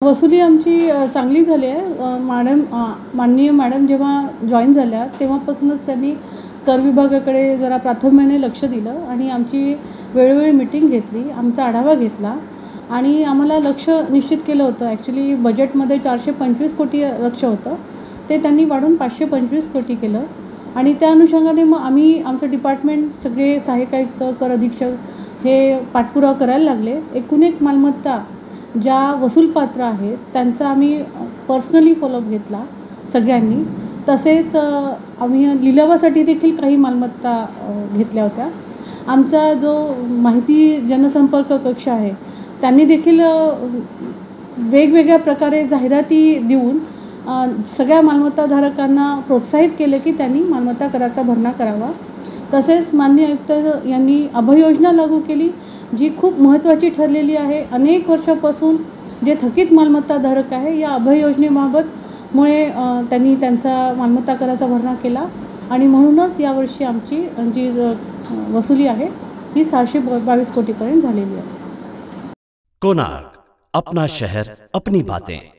वसुली आमची चांगली झाली आहे. माननीय मॅडम जेव्हा जॉइन झाल्या तेव्हापासूनच त्यांनी कर विभागाकडे जरा प्राधान्याने लक्ष दिलं आणि आमची वेळोवेळी मीटिंग घेतली, आमचा आढावा घेतला आणि आम्हाला लक्ष्य निश्चित केलं होतं. ॲक्च्युली बजेटमध्ये 425 कोटी लक्ष्य होतं, ते त्यांनी वाढवून 525 कोटी केलं आणि त्या अनुषंगाने मग आम्ही आमचं डिपार्टमेंट सगळे सहाय्यक आयुक्त, कर अधीक्षक हे पाठपुरावा करायला लागले. एकूण एक मालमत्ता ज्या वसूलपात्र आहेत त्यांचा आम्ही पर्सनली फॉलोअप घेतला सगळ्यांनी. तसेच आम्ही लिलावासाठी देखील काही मालमत्ता घेतल्या होत्या. आमचा जो माहिती जनसंपर्क कक्ष आहे त्यांनी देखील वेगवेगळ्या प्रकारे जाहिराती देऊन सगळ्या मालमत्ताधारकांना प्रोत्साहित केले की त्यांनी मालमत्ता कराचा भरणा करावा. तसेच माननीय आयुक्त यांनी अभय योजना लागू केली, जी खूप महत्त्वाची ठरलेली आहे. अनेक वर्षापासून जे थकीत मालमत्ताधारक आहे या अभय योजनेबाबतमुळे त्यांनी त्यांचा मालमत्ता कराचा भरणा केला आणि म्हणूनच यावर्षी आमची जी वसुली आहे ही 622 कोटीपर्यंत झालेली आहे. कोणार्क, अपना शहर अपनी बातें.